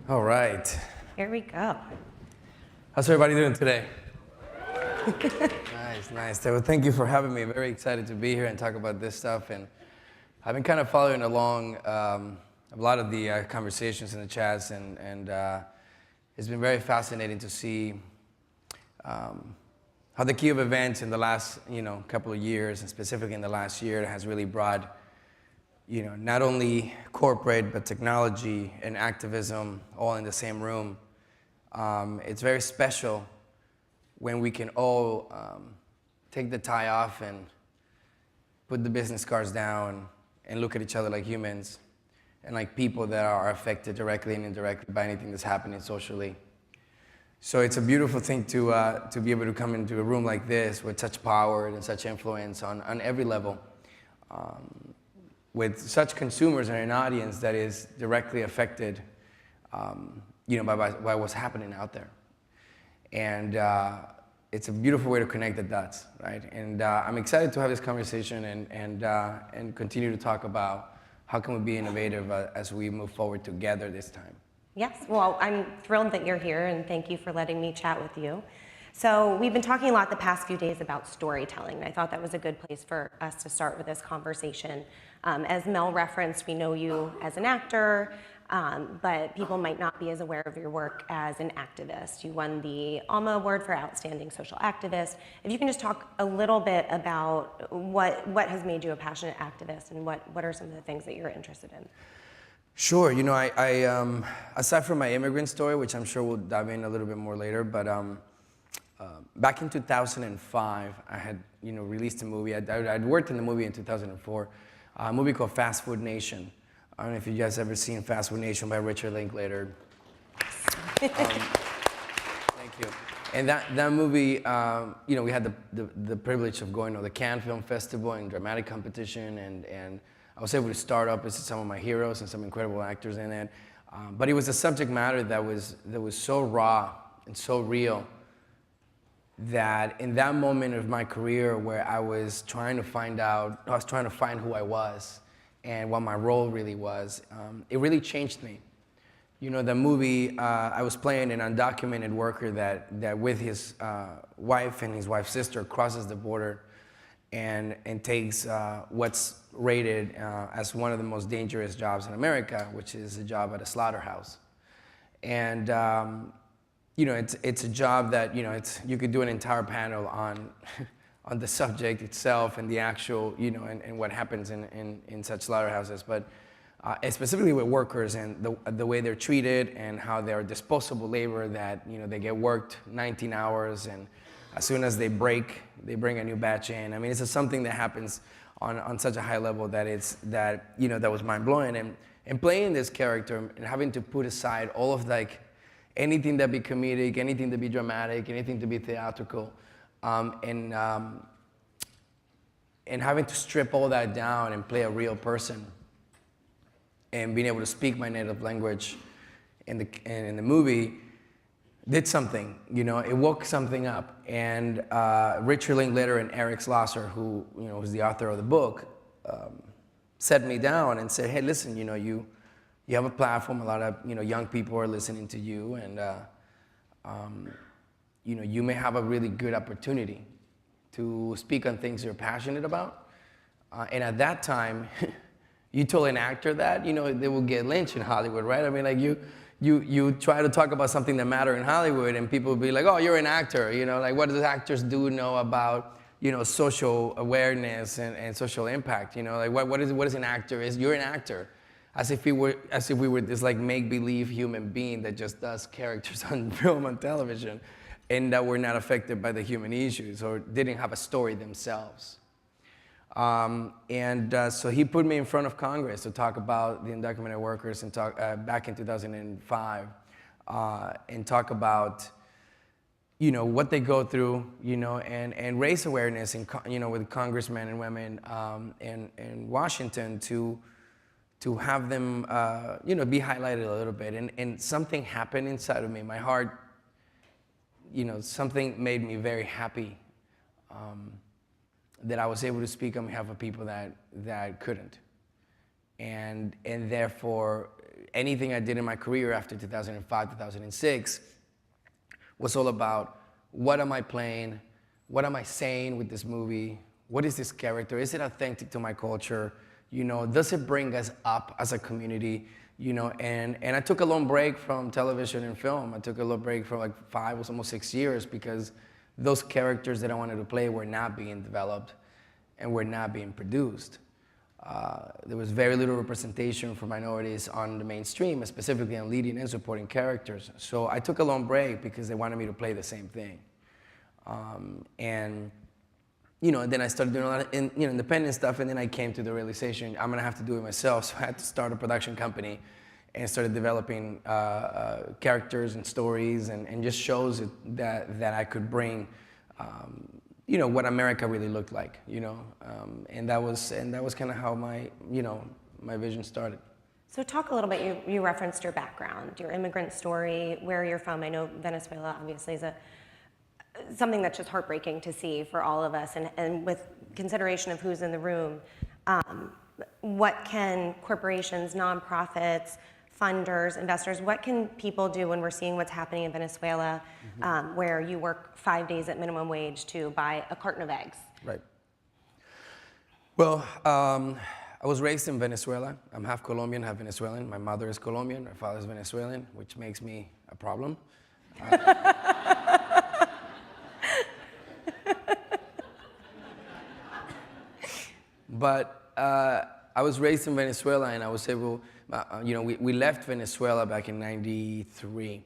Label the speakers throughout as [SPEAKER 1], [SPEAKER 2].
[SPEAKER 1] All right.
[SPEAKER 2] Here we go.
[SPEAKER 1] How's everybody doing today? Nice. Well, thank you for having me. Very excited to be here and talk about this stuff. And I've been kind of following along a lot of the conversations in the chats, and it's been very fascinating to see how the key of events in the last couple of years, and specifically in the last year, has really brought not only corporate, but technology and activism all in the same room. It's very special when we can all take the tie off and put the business cards down and look at each other like humans and like people that are affected directly and indirectly by anything that's happening socially. So it's a beautiful thing to be able to come into a room like this with such power and such influence on every level. With such consumers and an audience that is directly affected, by what's happening out there, and it's a beautiful way to connect the dots, right? And I'm excited to have this conversation and continue to talk about how can we be innovative as we move forward together this time.
[SPEAKER 2] Yes, well, I'm thrilled that you're here, and thank you for letting me chat with you. So we've been talking a lot the past few days about storytelling, and I thought that was a good place for us to start with this conversation. As Mel referenced, we know you as an actor, but people might not be as aware of your work as an activist. You won the ALMA Award for Outstanding Social Activist. If you can just talk a little bit about what has made you a passionate activist, and what are some of the things that you're interested in?
[SPEAKER 1] Sure. I aside from my immigrant story, which I'm sure we'll dive in a little bit more later, but back in 2005, I had released a movie. I'd worked in the movie in 2004, a movie called Fast Food Nation. I don't know if you guys ever seen Fast Food Nation by Richard Linklater. Thank you. And that movie, we had the privilege of going to the Cannes Film Festival and dramatic competition, and I was able to start up with some of my heroes and some incredible actors in it. But it was a subject matter that was so raw and so real that in that moment of my career where I was trying to find who I was and what my role really was, it really changed me. The movie, I was playing an undocumented worker that with his wife and his wife's sister crosses the border and takes what's rated as one of the most dangerous jobs in America, which is a job at a slaughterhouse. And it's a job that you could do an entire panel on on the subject itself and the actual and what happens in such slaughterhouses, but specifically with workers and the way they're treated and how they're disposable labor, that they get worked 19 hours, and as soon as they break, they bring a new batch in. I mean, it's something that happens on such a high level that that was mind-blowing. And playing this character and having to put aside all of anything that be comedic, anything to be dramatic, anything to be theatrical, and having to strip all that down and play a real person, and being able to speak my native language in the movie did something. It woke something up. And Richard Linklater and Eric Schlosser, who was the author of the book, set me down and said, "Hey, listen, you have a platform. A lot of young people are listening to you, and you may have a really good opportunity to speak on things you're passionate about." And at that time, you told an actor that they will get lynched in Hollywood, right? I mean, you try to talk about something that matters in Hollywood, and people will be like, "Oh, you're an actor." What do actors know about social awareness and social impact? What is an actor? You're an actor. As if we were this make-believe human being that just does characters on film and television, and that were not affected by the human issues or didn't have a story themselves. So he put me in front of Congress to talk about the undocumented workers, and talk back in 2005, and talk about what they go through, and raise awareness with congressmen and women in Washington to have them be highlighted a little bit. And something happened inside of me. My heart, something made me very happy. That I was able to speak on behalf of people that couldn't, and therefore anything I did in my career after 2005, 2006 was all about what am I playing, what am I saying with this movie, what is this character, is it authentic to my culture, does it bring us up as a community, and I took a long break from television and film. I took a long break for like 5 or almost 6 years because those characters that I wanted to play were not being developed and were not being produced. There was very little representation for minorities on the mainstream, specifically on leading and supporting characters. So I took a long break because they wanted me to play the same thing. And then I started doing a lot of independent stuff, and then I came to the realization I'm gonna have to do it myself. So I had to start a production company and started developing characters and stories and just shows that I could bring what America really looked like, and that was kind of how my vision started.
[SPEAKER 2] So talk a little bit, you referenced your background, your immigrant story, where you're from. I know Venezuela obviously is something that's just heartbreaking to see for all of us, and with consideration of who's in the room, what can corporations, nonprofits, funders, investors, what can people do when we're seeing what's happening in Venezuela, where you work 5 days at minimum wage to buy a carton of eggs?
[SPEAKER 1] Right. Well, I was raised in Venezuela. I'm half Colombian, half Venezuelan. My mother is Colombian, my father is Venezuelan, which makes me a problem. But I was raised in Venezuela, and I was able, we left Venezuela back in '93.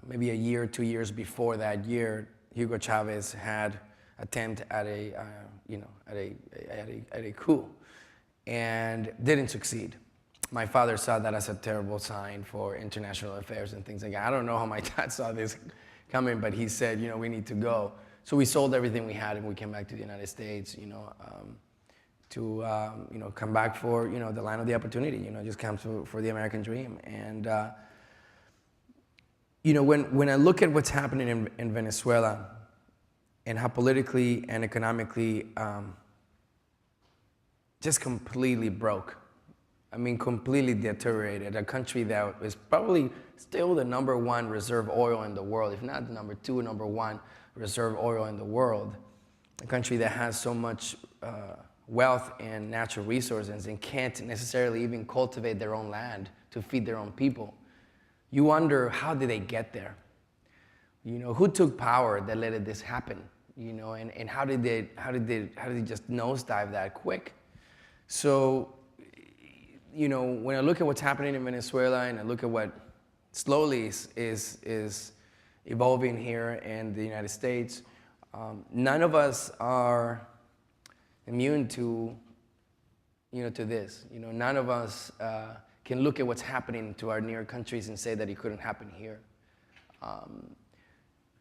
[SPEAKER 1] Maybe a year, 2 years before that year, Hugo Chavez had attempt at a coup, and didn't succeed. My father saw that as a terrible sign for international affairs and things like that. I don't know how my dad saw this coming, but he said, we need to go. So we sold everything we had and we came back to the United States, to come back for the land of the opportunity, just come for the American dream. And when I look at what's happening in Venezuela and how politically and economically just completely broke. I mean, completely deteriorated. A country that is probably still the #1 reserve oil in the world, if not the #2, #1 reserve oil in the world. A country that has so much wealth and natural resources and can't necessarily even cultivate their own land to feed their own people. You wonder, how did they get there? Who took power that let this happen? And how did they just nosedive that quick? So, when I look at what's happening in Venezuela and I look at what slowly is evolving here in the United States, none of us are immune to this. None of us can look at what's happening to our near countries and say that it couldn't happen here.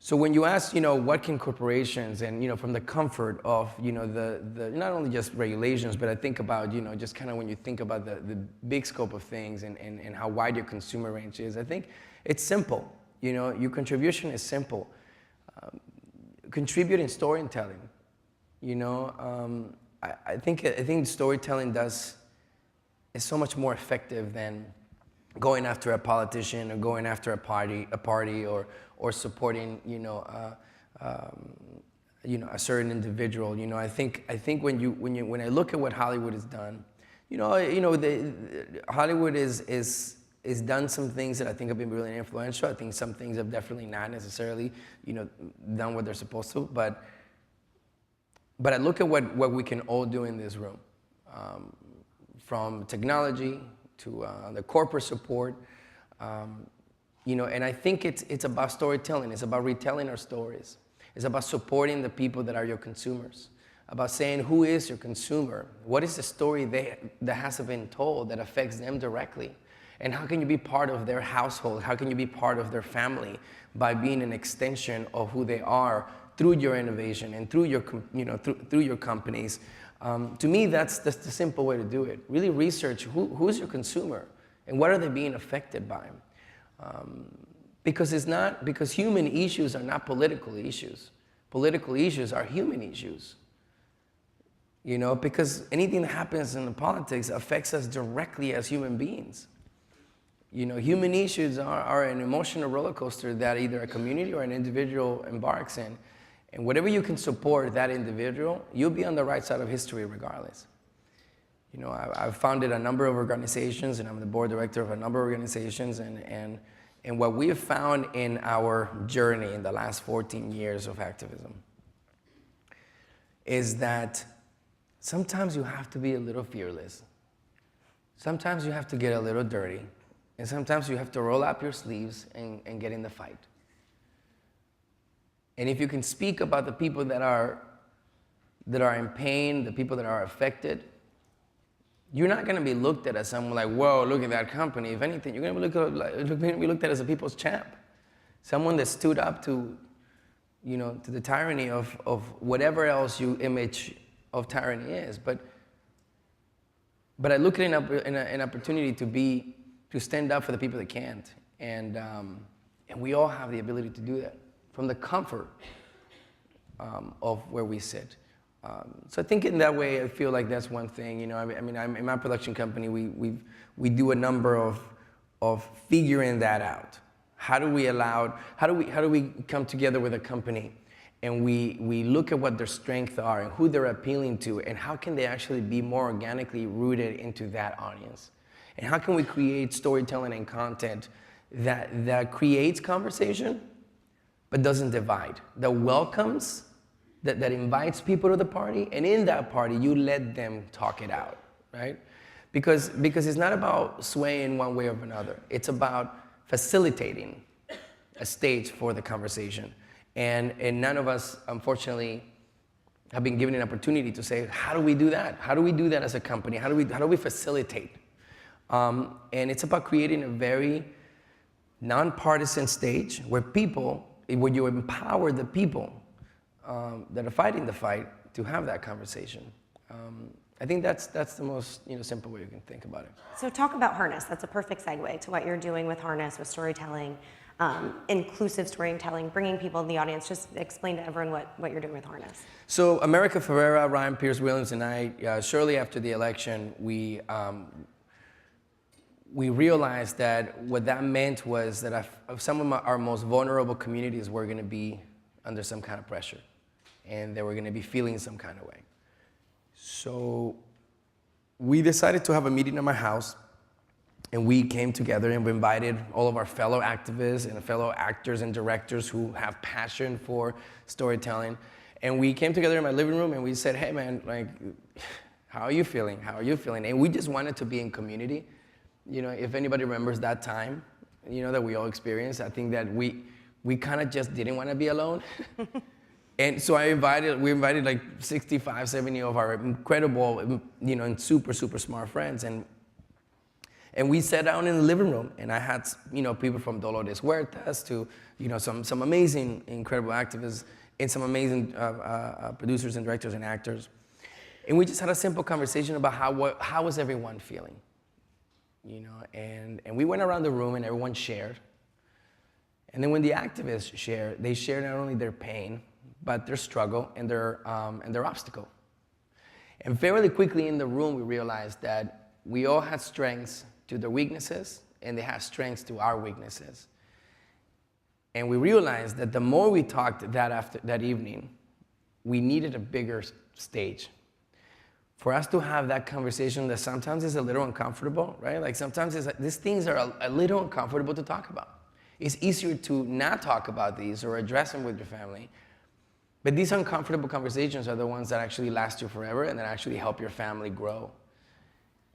[SPEAKER 1] So when you ask, what can corporations, and from the comfort of, the not only just regulations, but I think about, just kind of when you think about the big scope of things and how wide your consumer range is, I think it's simple. Your contribution is simple. Contribute in storytelling. I think storytelling is so much more effective than going after a politician or going after a party or supporting a certain individual. I think when I look at what Hollywood has done, Hollywood is done some things that I think have been really influential. I think some things have definitely not necessarily done what they're supposed to, but I look at what we can all do in this room, from technology to the corporate support, and I think it's about storytelling. It's about retelling our stories. It's about supporting the people that are your consumers, about saying, who is your consumer? What is the story that hasn't been told that affects them directly? And how can you be part of their household? How can you be part of their family by being an extension of who they are through your innovation and through your, through your companies? To me, that's the simple way to do it. Really research who's your consumer and what are they being affected by. Because human issues are not political issues. Political issues are human issues. Because anything that happens in the politics affects us directly as human beings. Human issues are an emotional roller coaster that either a community or an individual embarks in. And whatever you can support that individual, you'll be on the right side of history regardless. I've founded a number of organizations, and I'm the board director of a number of organizations, and what we have found in our journey in the last 14 years of activism is that sometimes you have to be a little fearless. Sometimes you have to get a little dirty, and sometimes you have to roll up your sleeves and get in the fight. And if you can speak about the people that are in pain, the people that are affected, you're not going to be looked at as someone like, whoa, look at that company. If anything, you're going to be looked at as a people's champ, someone that stood up to the tyranny of whatever else you image of tyranny is. But I look at an opportunity to stand up for the people that can't, and we all have the ability to do that from the comfort of where we sit. So I think in that way, I feel like that's one thing. I'm in my production company. We do a number of figuring that out. How do we come together with a company, and we look at what their strengths are and who they're appealing to, and how can they actually be more organically rooted into that audience, and how can we create storytelling and content that creates conversation, but doesn't divide, that welcomes. That invites people to the party, and in that party, you let them talk it out, right? Because it's not about swaying one way or another. It's about facilitating a stage for the conversation. And none of us, unfortunately, have been given an opportunity to say, how do we do that? How do we do that as a company? How do we facilitate? And it's about creating a very nonpartisan stage where you empower the people that are fighting the fight to have that conversation. I think that's the most simple way you can think about it.
[SPEAKER 2] So talk about Harness. That's a perfect segue to what you're doing with Harness, with storytelling, inclusive storytelling, bringing people in the audience. Just explain to everyone what you're doing with Harness.
[SPEAKER 1] So America Ferrera, Ryan Pierce Williams, and I, shortly after the election, we realized that what that meant was that some of our most vulnerable communities were going to be under some kind of pressure, and they were going to be feeling some kind of way. So we decided to have a meeting at my house, and we came together and we invited all of our fellow activists and fellow actors and directors who have passion for storytelling. And we came together in my living room and we said, hey man, how are you feeling? How are you feeling? And we just wanted to be in community. If anybody remembers that time, that we all experienced, I think that we kind of just didn't want to be alone. And so we invited like 65, 70 of our incredible, and super, super smart friends. And we sat down in the living room, and I had, people from Dolores Huertas to, some amazing, incredible activists, and some amazing producers and directors and actors. And we just had a simple conversation about how was everyone feeling, and we went around the room and everyone shared. And then when the activists share, they share not only their pain, but their struggle and their obstacle. And fairly quickly in the room, we realized that we all had strengths to their weaknesses, and they had strengths to our weaknesses. And we realized that the more we talked that evening, we needed a bigger stage for us to have that conversation that sometimes is a little uncomfortable, right? Like sometimes these things are a little uncomfortable to talk about. It's easier to not talk about these or address them with your family. But these uncomfortable conversations are the ones that actually last you forever and that actually help your family grow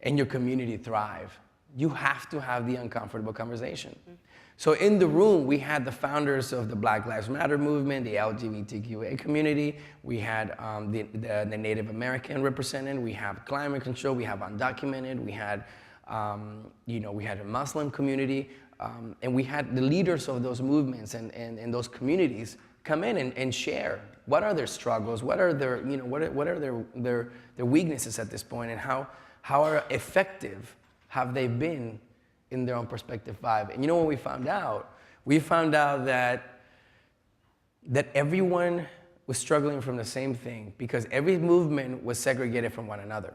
[SPEAKER 1] and your community thrive. You have to have the uncomfortable conversation. Mm-hmm. So in the room, we had the founders of the Black Lives Matter movement, the LGBTQA community. We had the Native American represented. We have climate control. We have undocumented. We had, we had a Muslim community. And we had the leaders of those movements and those communities come in and share what are their struggles, what are their, what are their weaknesses at this point, and how effective have they been in their own perspective 5. And what we found out? We found out that everyone was struggling from the same thing because every movement was segregated from one another.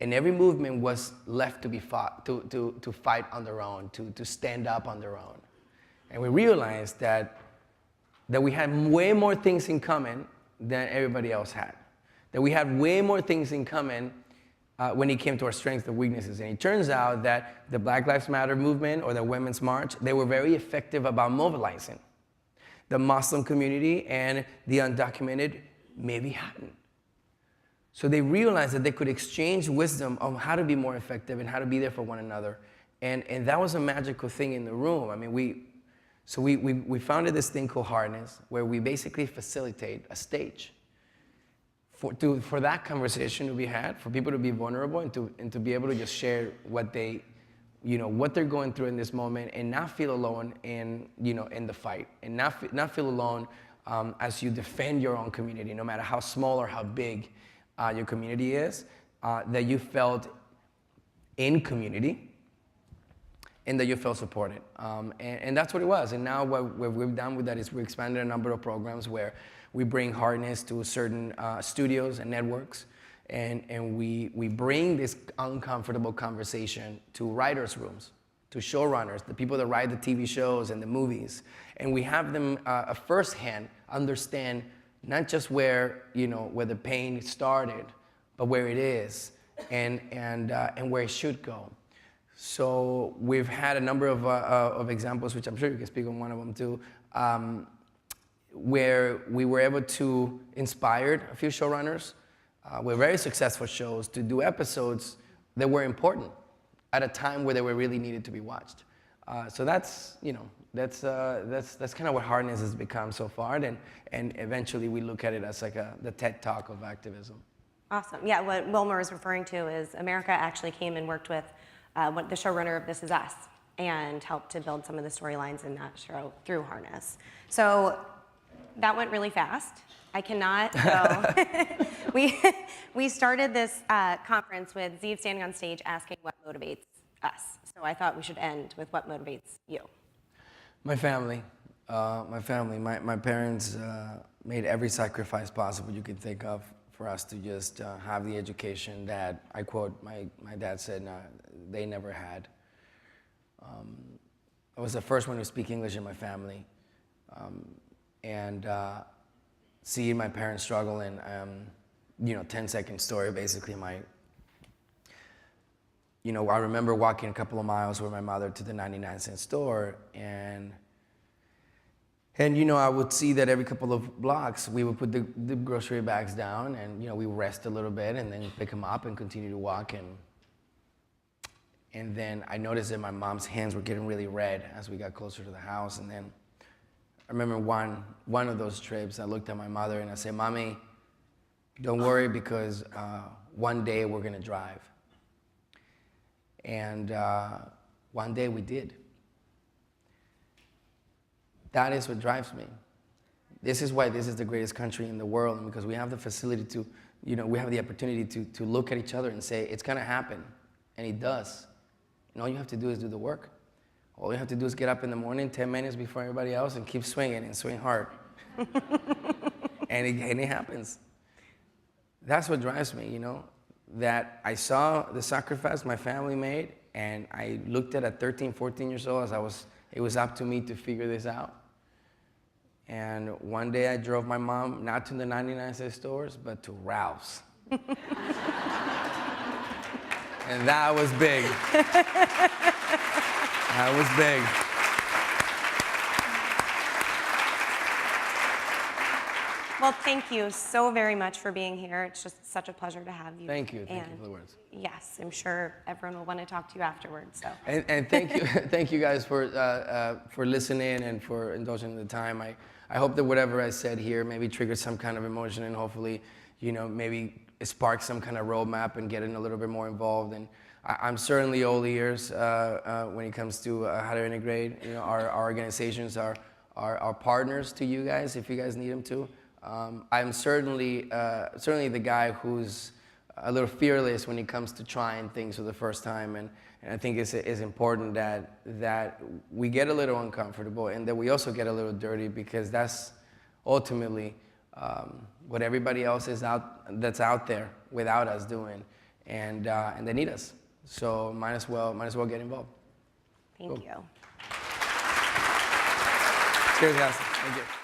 [SPEAKER 1] And every movement was left to be fought, to fight on their own, to stand up on their own. And we realized that we had way more things in common than everybody else had. That we had way more things in common when it came to our strengths and weaknesses. And it turns out that the Black Lives Matter movement or the Women's March, they were very effective about mobilizing. The Muslim community and the undocumented maybe hadn't. So they realized that they could exchange wisdom on how to be more effective and how to be there for one another. And that was a magical thing in the room. I mean, we founded this thing called Harness, where we basically facilitate a stage for that conversation to be had, for people to be vulnerable and to be able to just share what they're going through in this moment, and not feel alone in the fight, and not feel alone as you defend your own community, no matter how small or how big your community is, that you felt in community, and that you felt supported. And that's what it was. And now what we've done with that is we expanded a number of programs where we bring Harness to certain studios and networks, and we bring this uncomfortable conversation to writers' rooms, to showrunners, the people that write the TV shows and the movies. And we have them firsthand understand not just where the pain started, but where it is and where it should go. So we've had a number of examples, which I'm sure you can speak on one of them too, where we were able to inspire a few showrunners with very successful shows to do episodes that were important at a time where they were really needed to be watched. So that's kind of what Harness has become so far, and eventually we look at it as like the TED Talk of activism.
[SPEAKER 2] Awesome. Yeah, what Wilmer is referring to is America actually came and worked with the showrunner of This Is Us and helped to build some of the storylines in that show through Harness. So that went really fast. I cannot go. We started this conference with Zeev standing on stage asking what motivates us. So I thought we should end with what motivates you.
[SPEAKER 1] My family. My parents made every sacrifice possible you could think of for us to just have the education that, I quote, my dad said, they never had. I was the first one to speak English in my family. And seeing my parents struggle, and 10-second story, basically I remember walking a couple of miles with my mother to the 99-cent store, and I would see that every couple of blocks we would put the grocery bags down, and we would rest a little bit and then pick them up and continue to walk, and then I noticed that my mom's hands were getting really red as we got closer to the house. And then I remember one of those trips, I looked at my mother and I said, "Mommy, don't worry, because one day we're gonna drive." And one day we did. That is what drives me. This is why this is the greatest country in the world, because we have the facility to, we have the opportunity to look at each other and say, it's gonna happen, and it does. And all you have to do is do the work. All you have to do is get up in the morning 10 minutes before everybody else and keep swinging and swing hard. and it happens. That's what drives me, that I saw the sacrifice my family made, and I looked at 13, 14 years old as it was up to me to figure this out. And one day I drove my mom not to the 99-cent stores, but to Ralph's. And that was big. That was big.
[SPEAKER 2] Well, thank you so very much for being here. It's just such a pleasure to have you.
[SPEAKER 1] Thank you. Thank you for the words.
[SPEAKER 2] Yes, I'm sure everyone will want to talk to you afterwards. So.
[SPEAKER 1] And thank you, thank you guys for listening and for indulging the time. I hope that whatever I said here maybe triggered some kind of emotion, and hopefully, maybe spark some kind of roadmap and getting a little bit more involved. And I'm certainly all ears when it comes to how to integrate. Our organizations are partners to you guys if you guys need them to. I'm certainly the guy who's a little fearless when it comes to trying things for the first time, and I think it's important that we get a little uncomfortable and that we also get a little dirty, because that's ultimately what everybody else that's out there without us doing. and they need us. So might as well get involved.
[SPEAKER 2] Thank you.
[SPEAKER 1] Cheers, guys. Thank you.